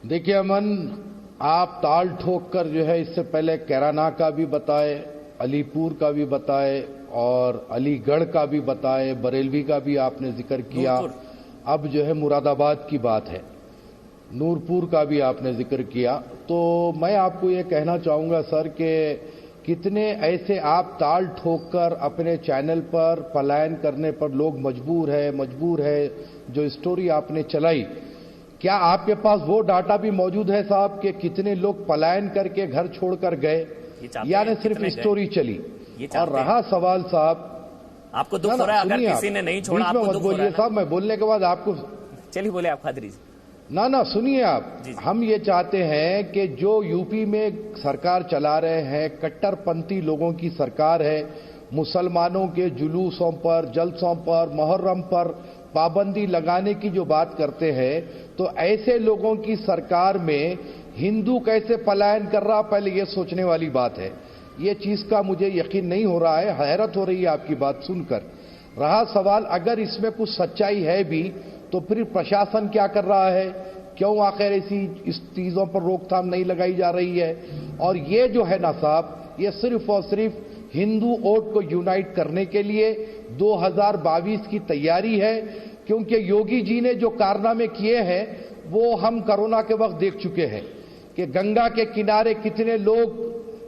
देखिए अमन, आप ताल ठोक कर जो है इससे पहले कैराना का भी बताए, अलीपुर का भी बताए और अलीगढ़ का भी बताए, बरेलवी का भी आपने जिक्र किया। अब जो है मुरादाबाद की बात है, नूरपुर का भी आपने जिक्र किया। तो मैं आपको ये कहना चाहूंगा सर कि कितने ऐसे आप ताल ठोक कर अपने चैनल पर पलायन करने पर लोग मजबूर है। जो स्टोरी आपने चलाई, क्या आपके पास वो डाटा भी मौजूद है साहब कि कितने लोग पलायन करके घर छोड़कर गए, या न सिर्फ स्टोरी चली? और रहा सवाल साहब, आपको दुख हो रहा है अगर किसी ने नहीं छोड़ा, आपको दुख हो रहा है साहब, मैं बोलने के बाद आपको चलिए बोले आप खादरी ना सुनिए आप। हम ये चाहते हैं कि जो यूपी में सरकार चला रहे हैं, कट्टरपंथी लोगों की सरकार है, मुसलमानों के जुलूसों पर, जलसों पर, मुहर्रम पर पाबंदी लगाने की जो बात करते हैं, तो ऐसे लोगों की सरकार में हिंदू कैसे पलायन कर रहा, पहले ये सोचने वाली बात है। ये चीज का मुझे यकीन नहीं हो रहा है, हैरत हो रही है आपकी बात सुनकर। रहा सवाल, अगर इसमें कुछ सच्चाई है भी तो फिर प्रशासन क्या कर रहा है? क्यों आखिर इस चीजों पर रोकथाम नहीं लगाई जा रही है? और ये जो है ना साहब, ये सिर्फ और सिर्फ हिंदू वोट को यूनाइट करने के लिए 2022 की तैयारी है। क्योंकि योगी जी ने जो कारनामे किए हैं वो हम कोरोना के वक्त देख चुके हैं कि गंगा के किनारे कितने लोग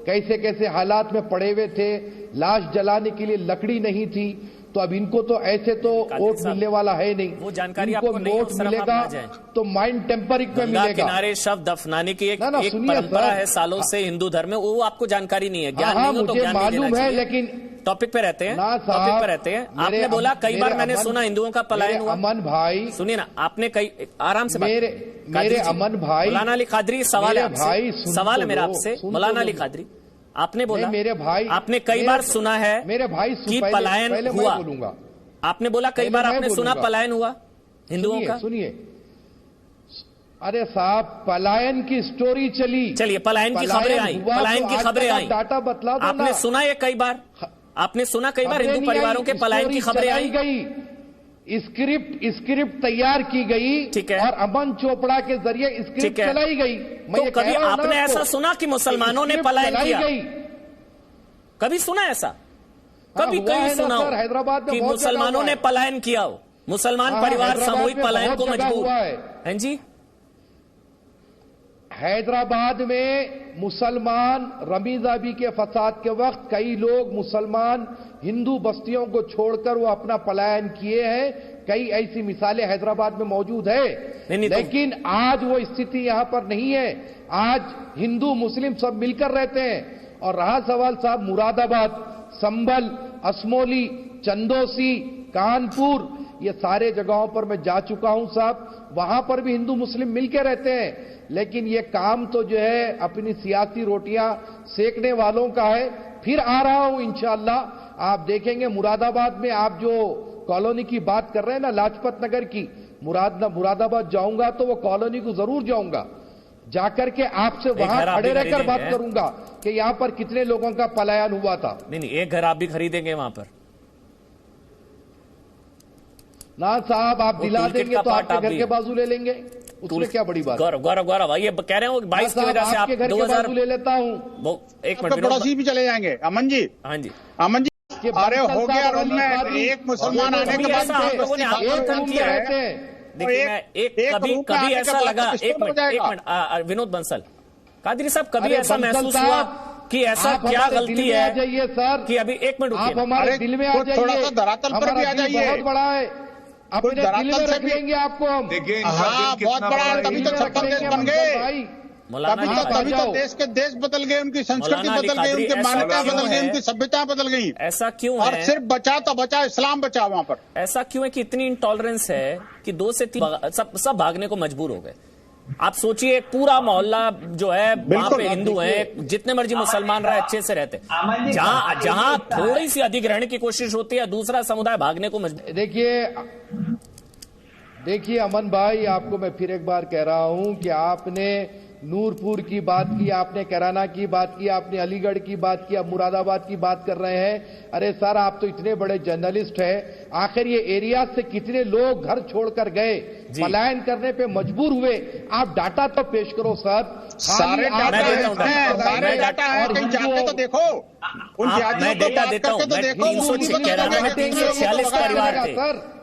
कैसे कैसे हालात में पड़े हुए थे, लाश जलाने के लिए लकड़ी नहीं थी। तो अब इनको तो ऐसे तो वोट मिलने वाला है नहीं, वो जानकारी आपको नहीं वोट मिलेगा तो माइंड टेम्परिंग में मिलेगा। किनारे शव दफनाने की एक परंपरा है सालों से हिंदू धर्म में, वो आपको जानकारी नहीं है, ज्ञान नहीं हो तो ज्ञान मालूम है, लेकिन टॉपिक पे रहते हैं, टॉपिक पे रहते हैं। आपने बोला कई बार मैंने सुना हिंदुओं का पलायन हुआ। अमन भाई सुनिए ना, आपने कई आराम से मेरे अमन भाई, मौलाना अली कादरी, सवाल है मेरा आपसे, मौलाना अली कादरी, आपने बोला मेरे भाई, आपने कई बार सुना है मेरे भाई कि पलायन हुआ। आपने बोला कई बार आपने सुना पलायन हुआ हिंदुओं का। सुनिए, अरे साहब, पलायन की स्टोरी चली, चलिए पलायन की खबरें आई, पलायन की खबरें आई, डाटा बतला दो। आपने सुना ये कई बार, आपने सुना कई बार हिंदू परिवारों के पलायन की खबरें आई गई, स्क्रिप्ट तैयार की गई, ठीक है, और अमन चोपड़ा के जरिए स्क्रिप्ट चलाई गई। तो कभी आपने ऐसा सुना कि मुसलमानों ने पलायन किया? कभी सुना ऐसा? कभी कहीं सुना हो हैदराबाद कि मुसलमानों ने पलायन किया हो? मुसलमान परिवार सामूहिक पलायन को मजबूर हैं जी। हैदराबाद में मुसलमान रमीजाबी के फसाद के वक्त कई लोग मुसलमान हिंदू बस्तियों को छोड़कर वो अपना पलायन किए हैं। कई ऐसी मिसालें हैदराबाद में मौजूद है, लेकिन आज वो स्थिति यहां पर नहीं है। आज हिंदू मुस्लिम सब मिलकर रहते हैं। और रहा सवाल साहब मुरादाबाद, संभल, असमोली, चंदोसी, कानपुर, ये सारे जगहों पर मैं जा चुका हूं साहब, वहां पर भी हिंदू मुस्लिम मिलकर रहते हैं। लेकिन ये काम तो जो है अपनी सियासी रोटियां सेकने वालों का है। फिर आ रहा हूं इंशाअल्लाह, आप देखेंगे मुरादाबाद में, आप जो कॉलोनी की बात कर रहे हैं ना, लाजपत नगर की, मुरादाबाद जाऊंगा तो वो कॉलोनी को जरूर जाऊंगा, जाकर के आपसे वहां खड़े रहकर बात करूंगा कि यहां पर कितने लोगों का पलायन हुआ था। नहीं, एक घर आप भी खरीदेंगे वहां पर ना साहब, आप दिला देंगे तो आपके घर के बाजू ले लेंगे, उसमें क्या बड़ी बात? गौरव ये कह रहे हो 22 की वजह से आप 2000 ले लेता हूँ। एक मिनट, पड़ोसी भी चले जाएंगे। अमन जी, हाँ जी, अमन जी, अरे हो गया रूम में एक मुसलमान आने के बाद आप लोगों ने आंदोलन किया है। देखिए कभी ऐसा लगा, एक मिनट विनोद बंसल, कादरी साहब, कभी ऐसा महसूस हुआ कि ऐसा क्या गलती है जाइए सर कि अभी एक मिनट आप हमारे दिल में आ जाइए, थोड़ा सा धरातल पर भी आ जाइए। बहुत बड़ा है, अपने दिल में रख लेंगे आपको हम। हाँ, बहुत बड़ा है, तभी तो 56 देश बन गए, तभी तो देश के देश बदल गए, उनकी संस्कृति बदल गई, उनकी मान्यताएं बदल गई, उनकी सभ्यता बदल गई। ऐसा क्यों और है? सिर्फ बचा तो बचा, इस्लाम बचा वहां पर। ऐसा क्यों है कि इतनी इंटॉलरेंस है कि 2 से 3 सब भागने को मजबूर हो गए? आप सोचिए, पूरा मोहल्ला जो है वहां पे हिंदू हैं, जितने मर्जी मुसलमान रहे अच्छे से रहते, जहां थोड़ी सी अधिग्रहण की कोशिश होती है दूसरा समुदाय भागने को मजबूर। देखिए अमन भाई, आपको मैं फिर एक बार कह रहा हूं कि आपने नूरपुर की बात की आपने, कैराना की बात की आपने, अलीगढ़ की बात की, अब मुरादाबाद की बात कर रहे हैं। अरे सर, आप तो इतने बड़े जर्नलिस्ट हैं, आखिर ये एरिया से कितने लोग घर छोड़कर गए, पलायन करने पे मजबूर हुए, आप डाटा तो पेश करो सर। सारे डाटा है, कहीं जाके तो देखो, उन मैं डेटा देता हूं। 346 परिवार थे।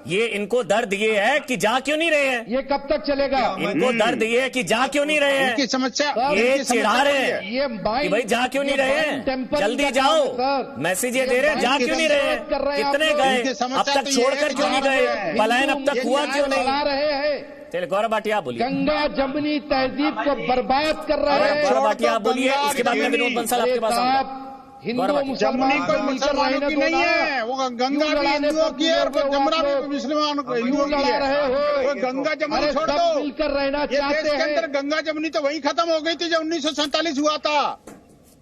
ये इनको दर्द ये है कि जा क्यों नहीं रहे हैं, ये कब तक चलेगा? इनको दर्द ये है कि जा क्यों नहीं रहे हैं, समस्या ये चिढ़ा रहे हैं ये भाई जा क्यों नहीं रहे हैं, जल्दी जाओ, मैसेज ये दे रहे हैं, जा क्यों नहीं रहे हैं, कितने गए, अब तक छोड़कर क्यों नहीं गए, पलायन अब तक हुआ क्यों नहीं रहे हैं। चलिए गौरव भाटिया बोलिए। गंगा जमुनी तहजीब को बर्बाद कर रहे हैं। गौरव भाटिया बोलिए, उसके बाद में विनोद बंसल आपके पास आऊंगा। हिंदू मुसलमान कोई मुसलमानों की नहीं है, वो गंगा भी हिंदुओं की है और जमुना भी मुसलमानों को हिंदुओं की है। वो गंगा जमुनी छोड़ दो, मिलकर रहना चाहते हैं। देश के अंदर गंगा जमुनी तो वही खत्म हो गई थी जब 1947 हुआ था।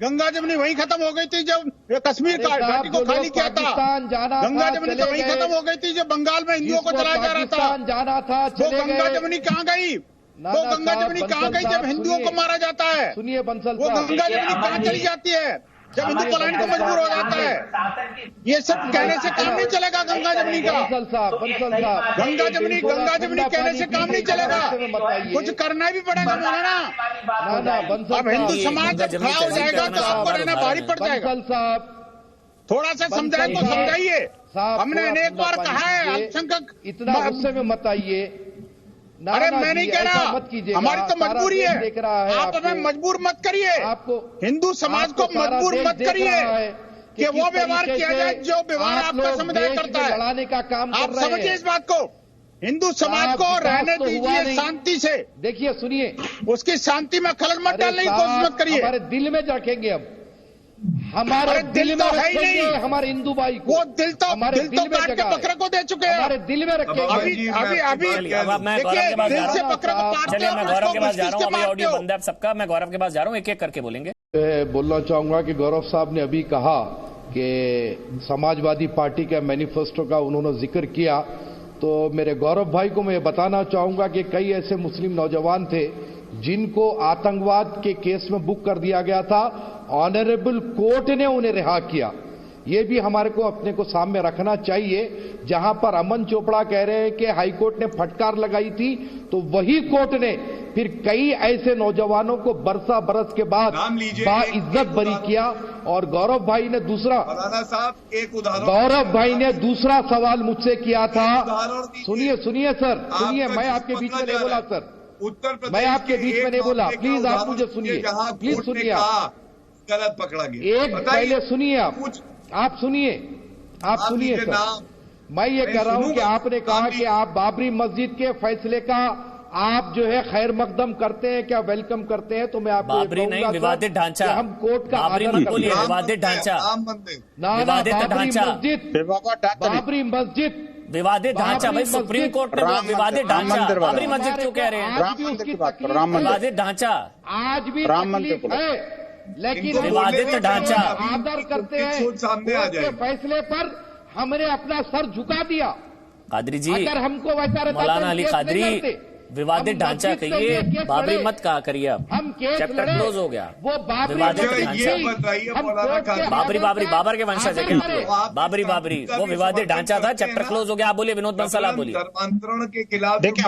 गंगा जमुनी वही खत्म हो गई थी जब कश्मीर का घाटी को खाली किया था। गंगा जमुनी तो वही खत्म हो गई थी जब बंगाल में हिंदुओं को चलाया जा रहा था। वो गंगा जमुनी कहाँ गई? वो गंगा जमुनी कहाँ गई जब हिंदुओं को मारा जाता है? सुनिए बंसल, वो गंगा जमुनी कहाँ चली जाती है जब हिंदू पलायन को मजबूर हो जाता है? ये सब कहने से काम नहीं चलेगा। गंगा जमुनी का गंगा जमुनी कहने से काम नहीं चलेगा, कुछ करना भी पड़ेगा मौलाना। अब हिंदू समाज जब खड़ा हो जाएगा तो आपको रहना भारी पड़ जाएगा। थोड़ा सा समझाए तो समझाइए। हमने अनेक बार कहा है अल्पसंख्यक इतना गुस्से में मत आइए। अरे मैं नहीं कह रहा, हमारी तो मजबूरी है, आप हमें मजबूर मत करिए, हिंदू समाज को मजबूर मत करिए कि वो व्यवहार किया जाए जो व्यवहार आपका समुदाय करता है। लड़ाने का काम आप समझिए इस बात को, हिंदू समाज को रहने दीजिए शांति से। देखिए सुनिए, उसकी शांति में खलल मत डालने की कोशिश मत करिए। हमारे दिल में रखेंगे, अब हमारे दिल में है ही नहीं हमारे हिंदू भाई को, वो दिल तो काट के बकरे को दे चुके हैं, हमारे दिल में रखेंगे। अभी दिल से बकरे को काट चलिए मैं गौरव के पास जा रहा हूँ, अभी ऑडियो बंद है सबका, मैं गौरव के पास जा रहा हूँ, एक एक करके बोलेंगे। बोलना चाहूंगा कि गौरव साहब ने अभी कहा कि समाजवादी पार्टी का मैनिफेस्टो का उन्होंने जिक्र किया, तो मेरे गौरव भाई को मैं बताना चाहूंगा कि कई ऐसे मुस्लिम नौजवान थे जिनको आतंकवाद के केस में बुक कर दिया गया था, ऑनरेबल कोर्ट ने उन्हें रिहा किया। ये भी हमारे को अपने को सामने रखना चाहिए। जहां पर अमन चोपड़ा कह रहे हैं कि हाईकोर्ट ने फटकार लगाई थी, तो वही कोर्ट ने फिर कई ऐसे नौजवानों को बरसा बरस के बाद बाइज्जत बरी किया। और गौरव भाई ने दूसरा, गौरव भाई ने दूसरा सवाल मुझसे किया था। सुनिए सर, सुनिए, मैं आपके बीच में नहीं बोला सर, मैं आपके बीच में नहीं बोला, प्लीज आप मुझे सुनिए, प्लीज सुनिए, आप गलत पकड़ा गया। एक पहले सुनिए, आप सुनिए सर, मैं ये कह रहा हूं कि आपने कहा कि आप बाबरी मस्जिद के फैसले का आप जो है खैर मकदम करते हैं, क्या वेलकम करते हैं? तो मैं आपको बाबरी नहीं, विवादित ढांचा, हम कोर्ट का बाबरी मत बोलिए, विवादित ढांचा, बाबरी मस्जिद विवादित ढांचा। भाई सुप्रीम कोर्ट ने विवादित ढांचा, बाबरी मस्जिद क्यों कह रहे हैं? विवादित ढांचा आज भी तकलीफ है, लेकिन विवादित ढांचा आदर करते हैं उसके फैसले पर। हमने अपना सर झुका दिया। कादरी जी, अगर हमको वैसा रहता मौलाना अली कादरी, विवादित ढांचा कहिए, बाबरी मत कहा करिए। अब हम केस चैप्टर क्लोज हो गया। वो विवादित ढांचा, बाबर के वंशज है क्या? बाबरी वो विवादित ढांचा था, चैप्टर क्लोज हो गया। आप बोलिए विनोद बंसल, आप बोलिए। देखिए